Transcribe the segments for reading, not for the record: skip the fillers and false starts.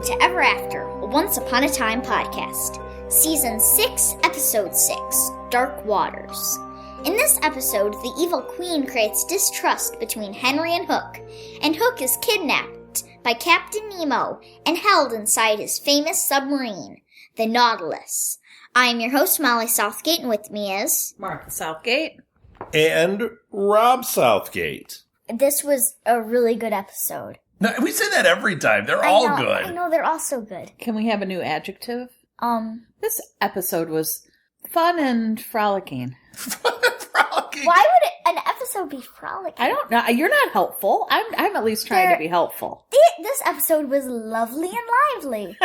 Welcome to Ever After, a Once Upon a Time podcast. Season 6, Episode 6, Dark Waters. In this episode, the evil queen creates distrust between Henry and Hook is kidnapped by Captain Nemo and held inside his famous submarine, the Nautilus. I am your host, Molly Southgate, and with me is... Martha Southgate. And Rob Southgate. This was a really good episode. No, we say that every time. They're all good. I know, they're all so good. Can we have a new adjective? This episode was fun and frolicking. Frolicking. Why would an episode be frolicking? I don't know. You're not helpful. I'm at least trying to be helpful. This episode was lovely and lively.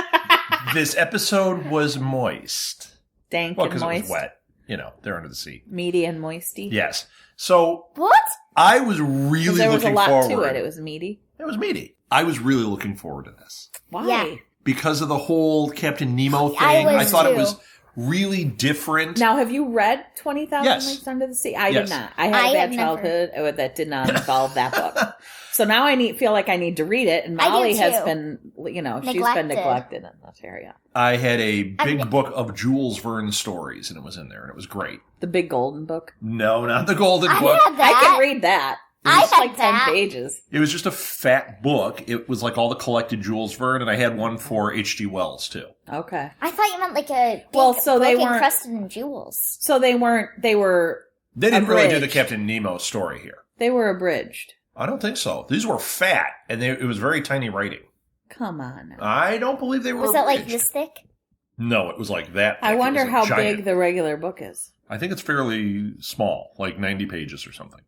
This episode was moist. Dank Well, and because it moist. was wet. You know, they're under the sea. Meaty and moisty. Yes. So... What? I was really looking forward. There was a lot to it. It was meaty. It was meaty. I was really looking forward to this. Why? Yeah. Because of the whole Captain Nemo thing. I thought too. it was really different. Now, have you read 20,000 Yes. Leagues Under the Sea? I Yes. did not. I had a bad childhood that did not involve that book. So now I feel like I need to read it, and Molly has been, she's been neglected in this area. I had a big book of Jules Verne stories, and it was in there, and it was great. The Big Golden Book? No, not the Golden Book. Had that. I can read that. It's like 10 pages. It was just a fat book. It was like all the collected Jules Verne, and I had one for H.G. Wells, too. Okay. I thought you meant like a big so they book weren't encrusted in jewels. So they were They didn't really do the abridged. Captain Nemo story here. They were abridged. I don't think so. These were fat, and it was very tiny writing. Come on. Now. I don't believe they were Was that like abridged. this thick? No, it was like that. I thick. wonder It was how giant. big the regular book is. I think it's fairly small, like 90 pages or something.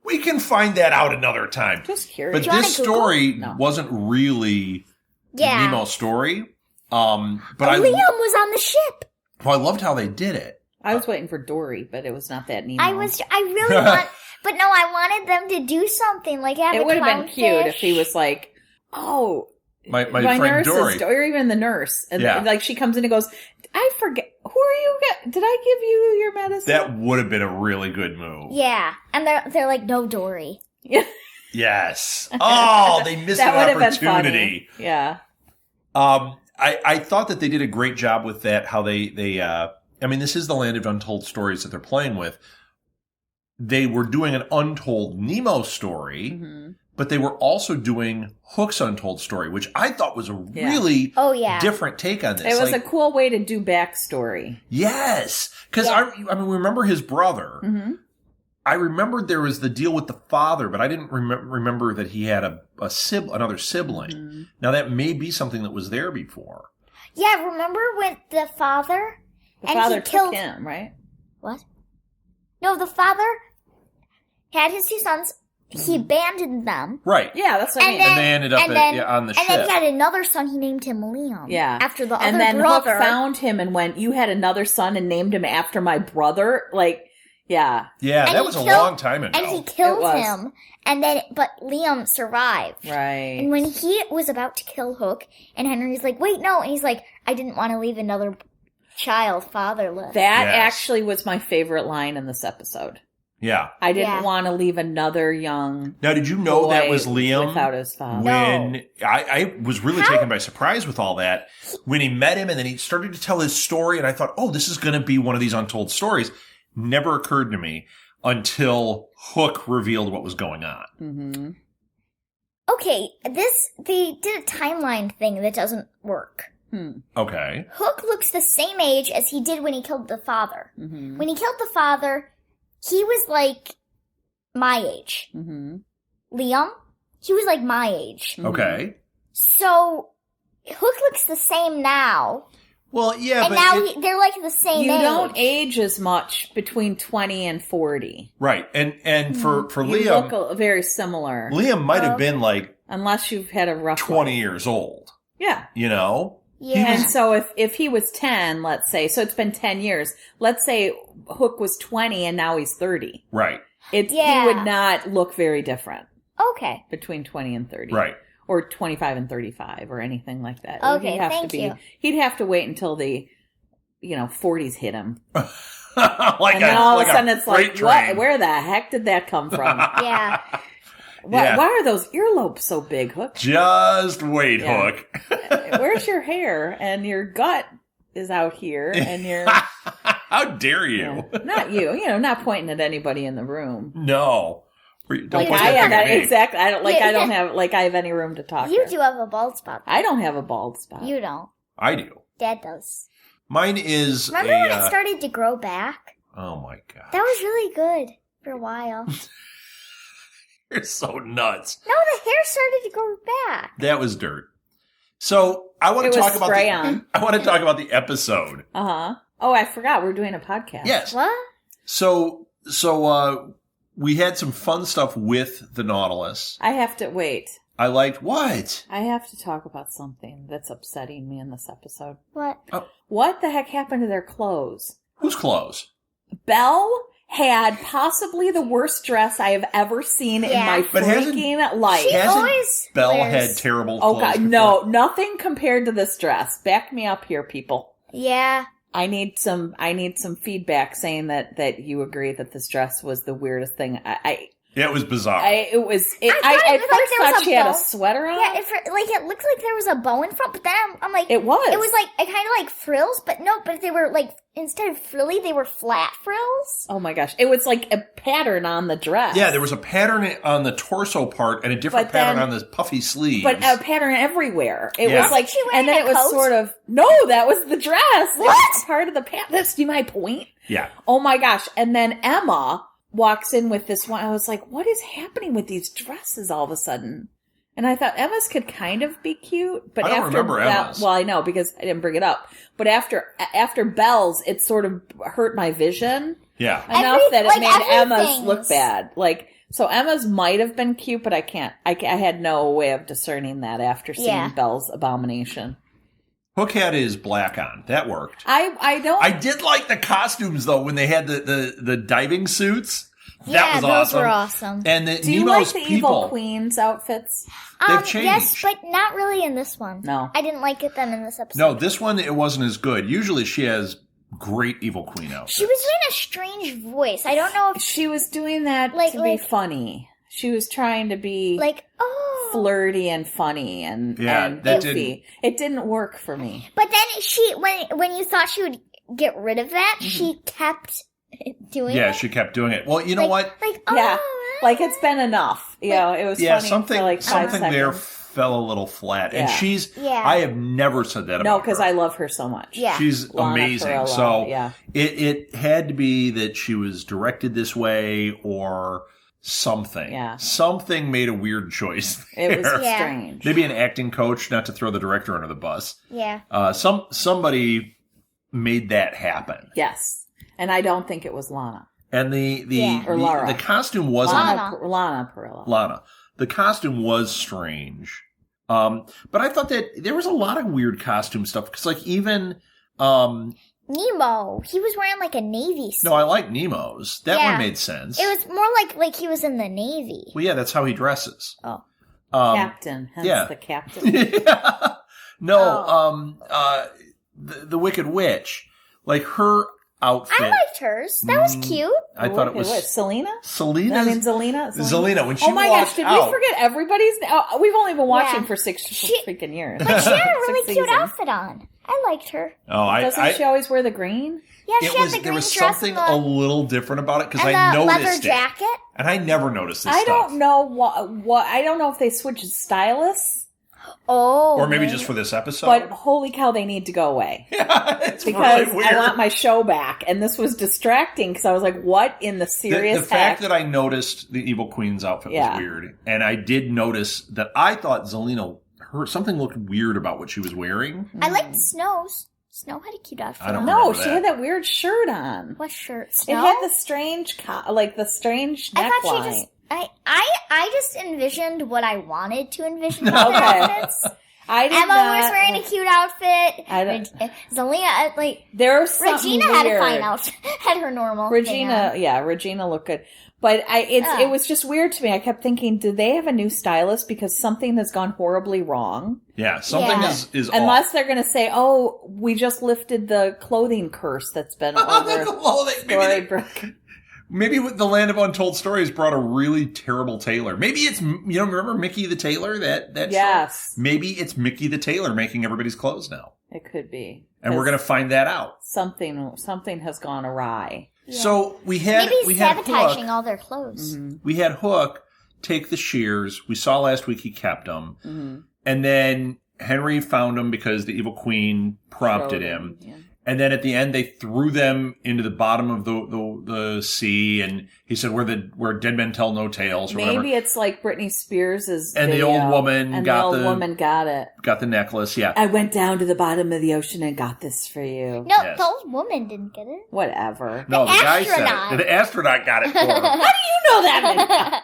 We can find that out another time. Just curious. But Do you this wanna Google? story No. wasn't really Yeah. Nemo's story. But Liam was on the ship. I loved how they did it. I was waiting for Dory, but it was not that Nemo. I really want, but no, I wanted them to do something like have It would have been cute if he was like, "Oh, My friend nurse Dory. is," or even the nurse, and Yeah. like she comes in and goes, "I forget. Who are you? Did I give you your medicine?" That would have been a really good move. Yeah, and they're like, no, Dory. Yeah. Yes. Oh, they missed That an would have been opportunity. funny. Yeah. I thought that they did a great job with that, how they I mean, this is the land of untold stories that they're playing with. They were doing an untold Nemo story, but they were also doing Hook's untold story, which I thought was a really different take on this. It was a cool way to do backstory. Yes. Because, I mean, remember his brother. Mm-hmm. I remembered there was the deal with the father, but I didn't remember that he had another sibling. Mm-hmm. Now, that may be something that was there before. Yeah, remember when the father... The father took him, right? What? No, the father had his two sons. He abandoned them. Right. Yeah, that's what I mean. And they ended up on the ship. And then he had another son. He named him Liam. Yeah. After the and other then brother. Hook found him and went, "You had another son and named him after my brother?" Like, yeah. Yeah, And that he was a killed- long time ago. And he killed It was. him. And then, but Liam survived. Right. And when he was about to kill Hook, and Henry's like, wait, no. And he's like, I didn't want to leave another child fatherless. That Yes. actually was my favorite line in this episode. Yeah. I didn't want to leave another young Now, did you know boy that was Liam? without his father. When I was really taken by surprise with all that. When he met him and then he started to tell his story, and I thought, oh, this is going to be one of these untold stories. Never occurred to me until Hook revealed what was going on. Mm-hmm. Okay, they did a timeline thing that doesn't work. Okay. Hook looks the same age as he did when he killed the father. Mm-hmm. When he killed the father, he was like my age. Mm-hmm. Liam, he was like my age. Okay. So, Hook looks the same now. Well, yeah, And but... now they're like the same You age. don't age as much between 20 and 40. right. And for You Liam, look very similar. Liam might have been like Unless you've had a rough 20 life. years old. Yeah. You know? Yeah. And so if he was 10, let's say, so it's been 10 years. Let's say Hook was 20 and now he's 30. Right. He Yeah. would not look very different Okay. between 20 and 30. Right. Or 25 and 35 or anything like that. Okay, thank you. He'd have to wait until the 40s hit him. like And then all of a sudden it's freight like, what? train. Where the heck did that come from? Yeah. Why are those earlobes so big, Hook? Just wait, Hook. Where's your hair? And your gut is out here, and you're... How dare you? Yeah. Not you. Not pointing at anybody in the room. No. Don't exactly. I don't have any room to talk. You do have a bald spot. I don't have a bald spot. You don't. I do. Dad does. Mine is. Remember when it started to grow back? Oh my god. That was really good for a while. You're so nuts. No, the hair started to grow back. That was dirt. So I want to talk about I want to talk about the episode. Oh, I forgot we're doing a podcast. Yes. What? So we had some fun stuff with the Nautilus. I have to wait. I liked what? I have to talk about something that's upsetting me in this episode. What? Oh. What the heck happened to their clothes? Whose clothes? Belle had possibly the worst dress I have ever seen in my freaking life. Belle had terrible clothes. Oh God, no, nothing compared to this dress. Back me up here, people. Yeah. I need some feedback saying that you agree that this dress was the weirdest thing. Yeah, it was bizarre. I thought she had a sweater on. Yeah, it looked like there was a bow in front, but then I'm like... It was. It was kind of like frills, but they were instead of frilly, they were flat frills. Oh my gosh. It was like a pattern on the dress. Yeah, there was a pattern on the torso part and a different pattern on the puffy sleeves. But a pattern everywhere. It was like... And then it was sort of... No, that was the dress. What? It was part of the pattern. That's my point. Yeah. Oh my gosh. And then Emma walks in with this one. I was like, what is happening with these dresses all of a sudden? And I thought Emma's could kind of be cute, but I don't remember Emma's. Well, I know because I didn't bring it up. But after Belle's, it sort of hurt my vision. Yeah. Enough that it made Emma's look bad. So Emma's might have been cute, but I can't. I had no way of discerning that after seeing Belle's abomination. Hook had his black on. That worked. I did like the costumes though when they had the diving suits. That was those were awesome. And do you like the Evil Queen's outfits? They've changed. Yes, but not really in this one. No. I didn't like them in this episode. No, this one it wasn't as good. Usually she has great Evil Queen outfits. She was doing a strange voice. I don't know if she was doing that to be funny. She was trying to be flirty and funny and goofy. It didn't work for me. But then when you thought she would get rid of that, she kept doing it. Yeah, she kept doing it. Well, you know what? It's been enough. It was funny something, for 5 something seconds. there fell a little flat. Yeah. And I have never said that about her. No, because I love her so much. Yeah. She's Lana amazing. Perella, so it had to be that she was directed this way or something. Yeah. Something made a weird choice there. It was strange. Maybe an acting coach, not to throw the director under the bus. Yeah. Somebody made that happen. Yes. And I don't think it was Lana. And the costume wasn't Lana Perella. Lana. The costume was strange. But I thought that there was a lot of weird costume stuff because even Nemo, he was wearing a Navy suit. No, I like Nemo's. That one made sense. It was more like he was in the Navy. Well, yeah, that's how he dresses. Oh. Captain. Hence the captain. Yeah. No, the Wicked Witch. Her outfit. I liked hers. That was cute. I thought it was Selena. Zelina when she oh my walked gosh! Did out. we forget everybody's? We've only been watching for 6 freaking years. But she had a really cute outfit on. I liked her. Oh, doesn't she always wear the green? Yeah, she had the green there was dress something and a little different about it because and I the noticed leather it. jacket. And I never noticed this I stuff. don't know what. I don't know if they switched stylists. Oh, or maybe just for this episode. But holy cow, they need to go away. Yeah, it's because really weird. I want my show back, and this was distracting because I was like, "What in the serious?" The fact that I noticed the Evil Queen's outfit was weird, and I did notice that I thought Zelina, something looked weird about what she was wearing. I liked Snow's. Snow had a cute outfit. I don't know. remember She had that weird shirt on. What shirt? Snow? It had the strange, the strange neckline. I thought she just. I just envisioned what I wanted to envision with their outfits. Emma was wearing a cute outfit. Zelina, Regina had a fine outfit. Had her normal. Regina looked good. But it was just weird to me. I kept thinking, do they have a new stylist because something has gone horribly wrong? Yeah, something is unless off. They're going to say, "Oh, we just lifted the clothing curse that's been over." The clothing. Maybe the Land of Untold Stories brought a really terrible tailor. Maybe it's, remember Mickey the Tailor? That Yes. show? Maybe it's Mickey the Tailor making everybody's clothes now. It could be. And we're going to find that out. Something has gone awry. Yeah. So we had Maybe he's sabotaging Hook. all their clothes. Mm-hmm. We had Hook take the shears. We saw last week he kept them. Mm-hmm. And then Henry found them because the evil queen prompted him. Yeah. And then at the end, they threw them into the bottom of the sea, and he said, "Where dead men tell no tales." Or Maybe whatever. it's like Britney Spears' And video, the old woman got it. Got the necklace. Yeah, I went down to the bottom of the ocean and got this for you. No, Yes. the old woman didn't get it. Whatever. no, the guy said astronaut. it. The astronaut got it for him. How do you know that?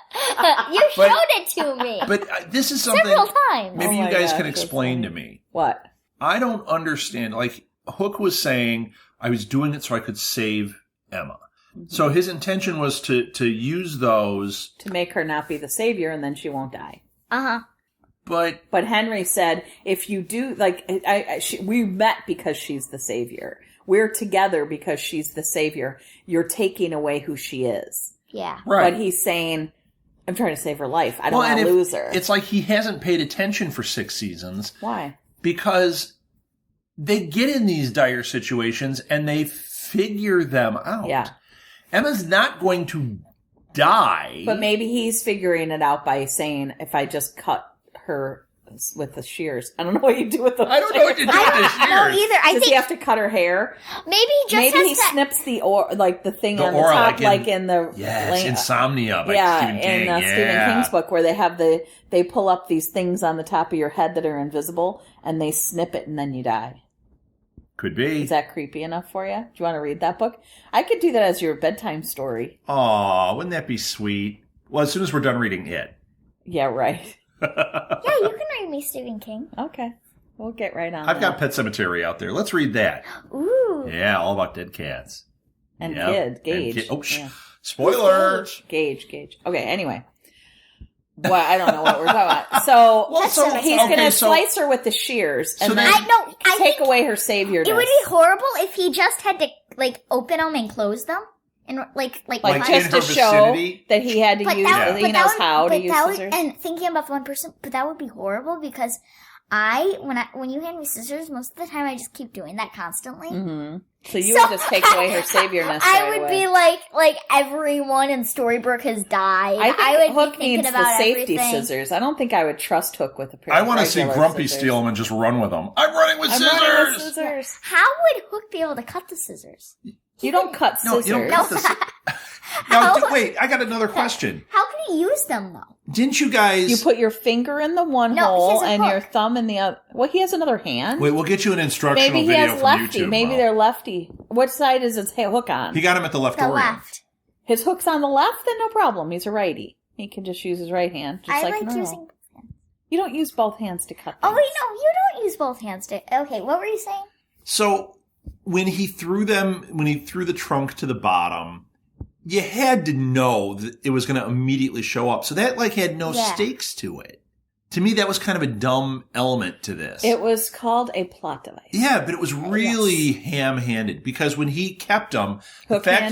You showed it to me But this is something several times. maybe Oh you my guys gosh, can that's explain funny. to me. What? I don't understand. Like Hook was saying, I was doing it so I could save Emma. Mm-hmm. So his intention was to use those. To make her not be the savior, and then she won't die. But But Henry said, if you do, we met because she's the savior. We're together because she's the savior. You're taking away who she is. Yeah. right. But he's saying, I'm trying to save her life. I don't Well, want and to lose her. It's like he hasn't paid attention for 6 seasons Why? because they get in these dire situations and they figure them out. Yeah. Emma's not going to die. But maybe he's figuring it out by saying, if I just cut her with the shears. I don't know what you do with the I don't know what to do with this No, years. either. I Does think he have to cut her hair? maybe he just Maybe has he to. snips the thing The on the aura, top, like in the Yes, Insomnia by yeah, Stephen King. in Stephen King's book, where they have they pull up these things on the top of your head that are invisible, and they snip it, and then you die. Could be. Is that creepy enough for you? Do you want to read that book? I could do that as your bedtime story. Aw, wouldn't that be sweet? Well, as soon as we're done reading it. Yeah, right. Yeah, you can read me Stephen King. Okay, we'll get right on. I've got Pet Cemetery out there. Let's read that. Ooh. Yeah, all about dead cats. and Yep. Gage. Yeah. Spoiler. Gage. Okay, anyway. Well, I don't know what we're talking about. So, he's going to slice her with the shears and then I take think away her savior. it would be horrible if he just had to open them and close them and like Like just in her to show vicinity? that he had to use, he knows how to use scissors. And thinking about the one person, but that would be horrible because when you hand me scissors, most of the time I just keep doing that constantly. Mm-hmm. So you would just take away her saviorness. I would be like everyone in Storybrooke has died. I think would Hook be thinking needs about the safety everything. scissors. I don't think I would trust Hook with a pair. I of want to see regular Grumpy scissors. steal them and just run with them. I'm running with I'm scissors! running with scissors. How would Hook be able to cut the scissors? You don't cut No, scissors. you don't cut the Now, wait, I got another question. How can he use them though? Didn't you guys... You put your finger in the one No, hole he's a and your Hook. thumb in the other. Well, he has another hand. Wait, we'll get you an instructional Maybe he video has from lefty. YouTube. Maybe Mo. they're lefty. What side is his hook on? He got him at the left The orient. left. His hook's on the left, then no problem. He's a righty. He can just use his right hand. Just I like normal. using. You don't use both hands to cut Oh things. wait, no, you don't use both hands to. Okay, what were you saying? So, when he threw the trunk to the bottom, you had to know that it was going to immediately show up. So that had no Yeah. stakes to it. To me, that was kind of a dumb element to this. It was called a plot device. Yeah, but it was really ham-handed because when he kept them, the fact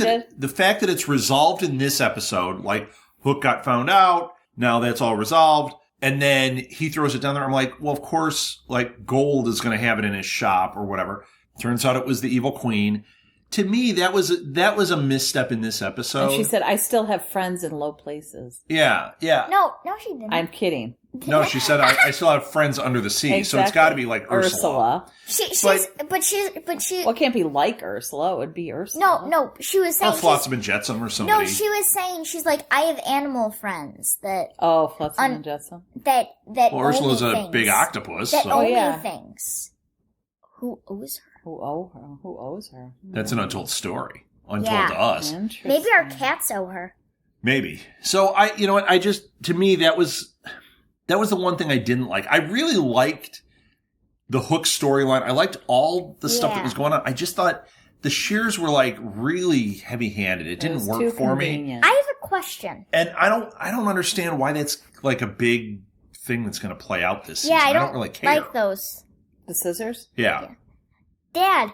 that it's resolved in this episode, like Hook got found out, now that's all resolved, and then he throws it down there. I'm like, well, of course, Gold is going to have it in his shop or whatever. Turns out it was the evil queen. To me, that was a misstep in this episode. And she said, I still have friends in low places. Yeah. No, she didn't. I'm kidding. No, she said, I still have friends under the sea, so it's got to be like Ursula. She's. Well, it can't be like Ursula. It would be Ursula. No, she was saying. Or Flotsam and Jetsam or somebody. No, she was saying she's like, I have animal friends that. Oh, Flotsam and Jetsam. That. Well, Ursula's owe me a things. big octopus. That So. owe me things. Who owes her? Who owes her? That's an untold story. Untold to us. Maybe our cats owe her. Maybe. So you know what? To me, that was the one thing I didn't like. I really liked the Hook storyline. I liked all the stuff that was going on. I just thought the shears were really heavy-handed. It didn't work for me. I have a question. And I don't understand why that's a big thing that's going to play out this season. Yeah, I don't really care. like those. The scissors? Yeah. Dad,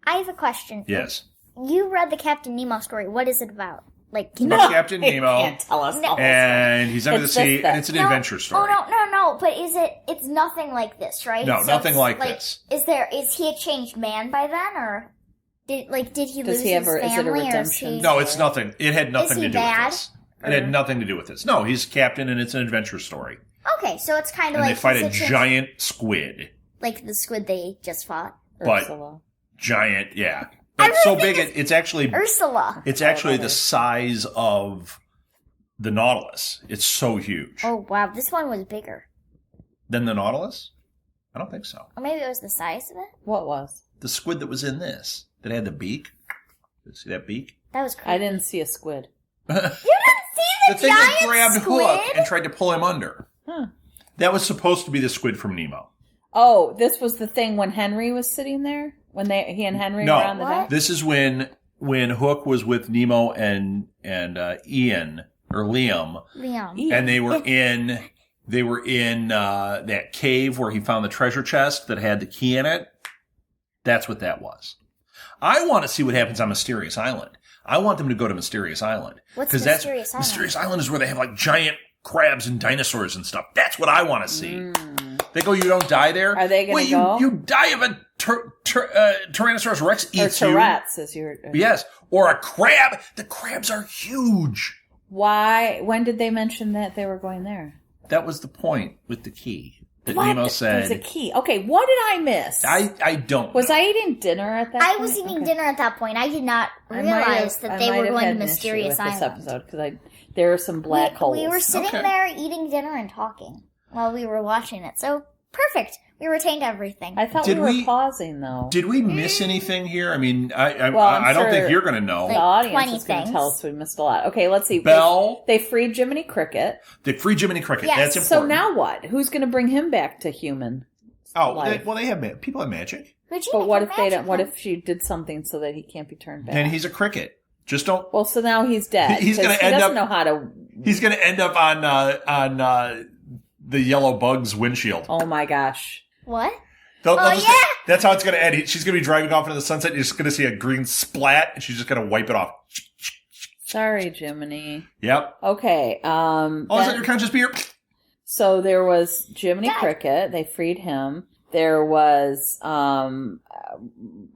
I have a question. Yes. You read the Captain Nemo story. What is it about? Like, About Captain He Nemo. can't tell us all. And he's under the It's sea, this, and it's an No. adventure story. Oh, no, but it's nothing like this, right? No, nothing it's like this. Is he a changed man by then, or did he lose his family, is it a or is redemption? he... No, it's nothing. It had nothing he to do bad? with this. It had nothing to do with this. No, he's captain, and it's an adventure story. Okay, so it's kind of And like... they fight he's a changed- giant squid. Like the squid they just fought. But Ursula. giant, yeah. But it's so big, it's actually... Ursula. It's actually the size of the Nautilus. It's so huge. Oh, wow, this one was bigger. Than the Nautilus? I don't think so. Or maybe it was the size of it? What was? The squid that was in this, that had the beak. See that beak? That was creepy. I didn't see a squid. You didn't see The thing giant that grabbed squid? Hook and tried to pull him under. Huh. That was supposed to be the squid from Nemo. Oh, this was the thing when Henry was sitting there? When he and Henry No. were on the What? deck? This is when Hook was with Nemo and Ian or Liam, Liam. and they were in that cave where he found the treasure chest that had the key in it. That's what that was. I want to see what happens on Mysterious Island. I want them to go to Mysterious Island. What's 'Cause Mysterious Island? Mysterious Island is where they have like giant crabs and dinosaurs and stuff. That's what I want to see. They go, you don't die there? Are they gonna Wait, go? You die of a Tyrannosaurus Rex Or eats you. Tourette's, as you were... Yes. Or a crab. The crabs are huge. Why? When did they mention that they were going there? That was the point with the key that What? Nemo There's a said. key. Okay, what did I miss? I don't Was know. I eating dinner at that I point? was eating Okay. dinner at that point. I did not I might realize have- that I they might were have going had to an issue Mysterious with Island. this episode because there are some black holes. We were sitting Okay. there eating dinner and talking while we were watching it. So, perfect. We retained everything. I thought Did we were we- pausing though. Did we miss anything here? I mean, I Well, I'm don't think sure- you're going to know. The Like audience 20 is going to things. tell us we missed a lot. Okay, let's see. Bell. They freed Jiminy Cricket. The free Jiminy Cricket. Yes. That's So important. now what? Who's going to bring him back to human? life? They have people have magic. Regina, But what can if they don't? What imagine if she did something so that he can't be turned back? Then he's a cricket. Just don't. Well, so now he's dead. He's gonna 'cause he end doesn't up- know how to. He's going to end up on the yellow bug's windshield. Oh my gosh! What? They'll Oh, just- yeah! That's how it's going to end. She's going to be driving off into the sunset. You're just going to see a green splat, and she's just going to wipe it off. Sorry, Jiminy. Yep. Okay. Oh, is that your conscious beer? So there was Jiminy Dad. Cricket. They freed him. There was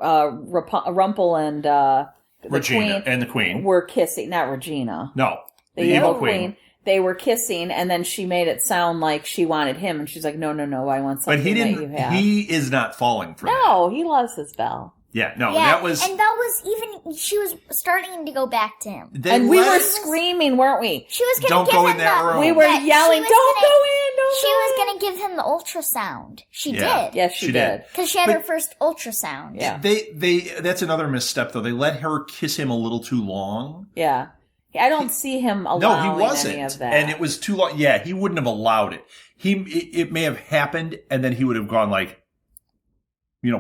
Rumple and the Regina Queen and the Queen. were kissing. Not Regina. No, the The evil Queen. They were kissing, and then she made it sound like she wanted him, and she's like, "No, no, no! I want something But he that you didn't. have." He is not falling for that. No, he loves his Belle. Yeah, no, Yeah, that was. and that was even, she was starting to go back to him. they And we let- were screaming, weren't we? She was going Don't to give go him in that the, room. We were Yeah, yelling, she was "Don't gonna- go in! Don't She go was in!" going to give him the ultrasound. She Yeah. did. Yes, she did. Because she had But- her first ultrasound. Yeah, They that's another misstep though. They let her kiss him a little too long. yeah. I don't see him allowing No, he any wasn't, of that. and it was too long. Yeah, he wouldn't have allowed it. It may have happened, and then he would have gone like,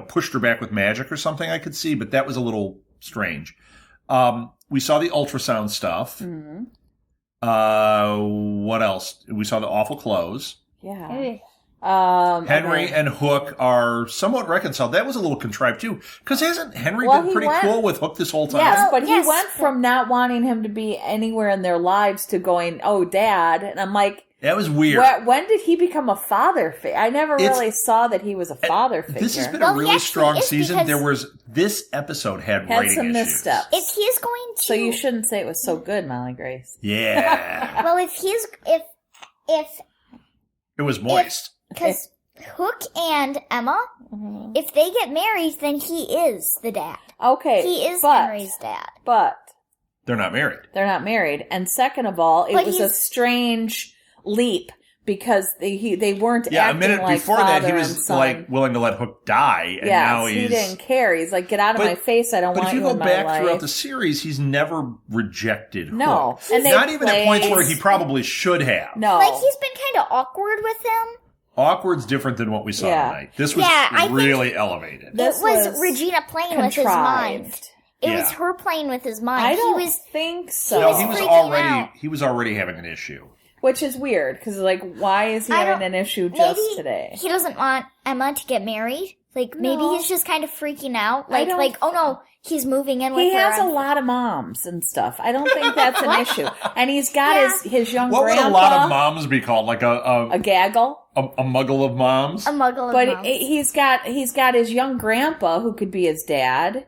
pushed her back with magic or something. I could see, but that was a little strange. We saw the ultrasound stuff. Mhm. What else? We saw the awful clothes. Yeah. Ugh. Henry okay. and Hook are somewhat reconciled. That was a little contrived too, because hasn't Henry Well, been he pretty went- cool with Hook this whole time? Yes, Well, but yes, he went from not wanting him to be anywhere in their lives to going, "Oh, Dad," and I'm like, That was weird. when did he become a father figure? I never It's- really saw that he was a father figure. This has been Well, a he really actually strong is season. because- This episode had Had writing some issues. missteps. If he's going to... So you shouldn't say it was so good, Molly Grace. Yeah, Well, if it was moist. because Hook and Emma, if they get married, then he is the dad. Okay, He is but, Henry's dad. But They're not married. they're not married, and second of all, it But was a he's- strange leap because they weren't Yeah, a acting minute like before that, he father was and son. like willing to let Hook die, and Yes, now he he's. didn't care. He's like, "Get out of But- my face! I don't But want if you you go in my back life." throughout the series, he's never rejected No. Hook. And they Not even at points played- where he probably should have. No, Like, he's been kind of awkward with him. Awkward's different than what we saw Yeah. tonight. This was Yeah, I think- really elevated. This it was was Regina playing with his mind. contrived. It Yeah. was her playing with his mind. I don't he was think so. No, he was freaking already out. he was already having an issue. Which is weird, because, like, why is he having an issue just maybe today? He doesn't want Emma to get married. Like, maybe he's just kind of freaking out. Like, oh no, he's moving in with her. He has a lot of moms and stuff. I don't think that's an issue. And he's got his young what grandpa. What would a lot of moms be called? Like a gaggle? A muggle of moms? A muggle of moms. But he's got his young grandpa, who could be his dad.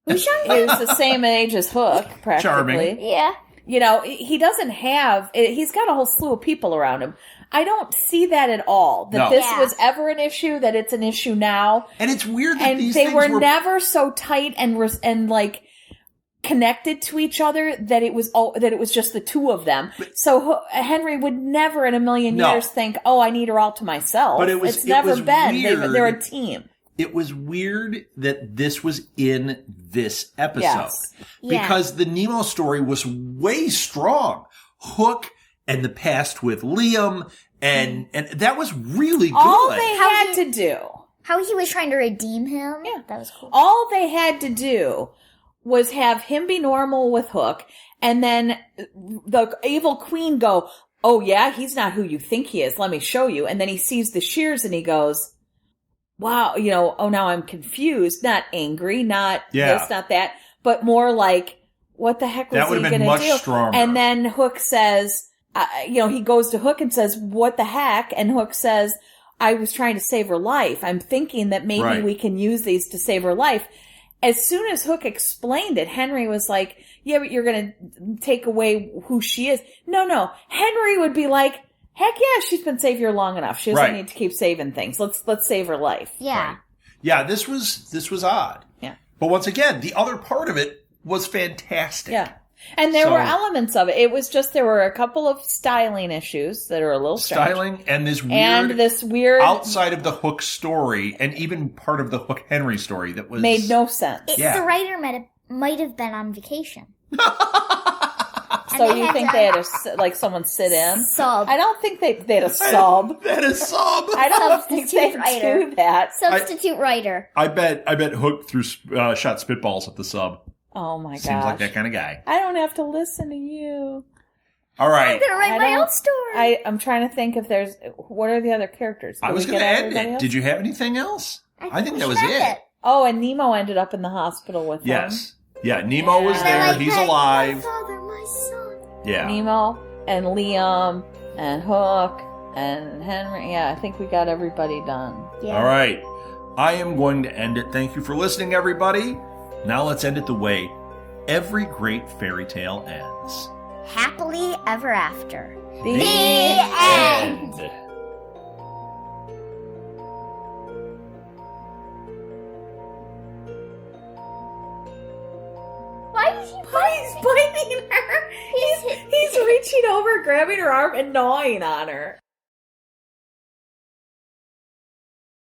Who's young? Who's the same age as Hook, practically. Charming. Yeah. You know, he doesn't have... He's got a whole slew of people around him. I don't see that at all. That this was ever an issue, that it's an issue now. And it's weird that these they things were never so tight and like connected to each other that it was just the two of them. So Henry would never in a million years think, "Oh, I need her all to myself." But it's never been. Weird. They're a team. It was weird that this was in this episode because the Nemo story was way strong. Hook and the past with Liam, and that was really good. All they had to do. How he was trying to redeem him. Yeah. That was cool. All they had to do was have him be normal with Hook, and then the evil queen go, "Oh yeah, he's not who you think he is. Let me show you." And then he sees the shears and he goes, "Wow, now I'm confused." Not angry, not this, not that, but more like, what the heck was he going to do? That would have been much stronger. And then Hook says, he goes to Hook and says, "What the heck?" And Hook says, "I was trying to save her life. I'm thinking that maybe we can use these to save her life." As soon as Hook explained it, Henry was like, "Yeah, but you're going to take away who she is." No. Henry would be like, "Heck yeah, she's been saved here long enough. She doesn't need to keep saving things. Let's save her life." Yeah. Right. Yeah, this was odd. Yeah. But once again, the other part of it was fantastic. Yeah. And there were elements of it. It was just, there were a couple of styling issues that are a little strange. Styling and this weird outside of the Hook story, and even part of the Hook Henry story that was made no sense. The writer might have been on vacation. So you think they had someone sit in? Sub. I don't think they had a sub. They had a sub. I don't think they do that. Substitute writer. I bet Hook shot spitballs at the sub. Oh my gosh. Seems like that kind of guy. I don't have to listen to you. All right. I'm going to write my own story. I'm trying to think if there's... What are the other characters? I was going to end it. Did you have anything else? I think that was it. Oh, and Nemo ended up in the hospital with them. Yes. Yeah, Nemo was there. He's alive. My father, my son. Yeah. Nemo and Liam and Hook and Henry. Yeah, I think we got everybody done. Yeah. All right. I am going to end it. Thank you for listening, everybody. Now let's end it the way every great fairy tale ends. Happily ever after. The end. Why is he biting her? He's reaching over, grabbing her arm, and gnawing on her.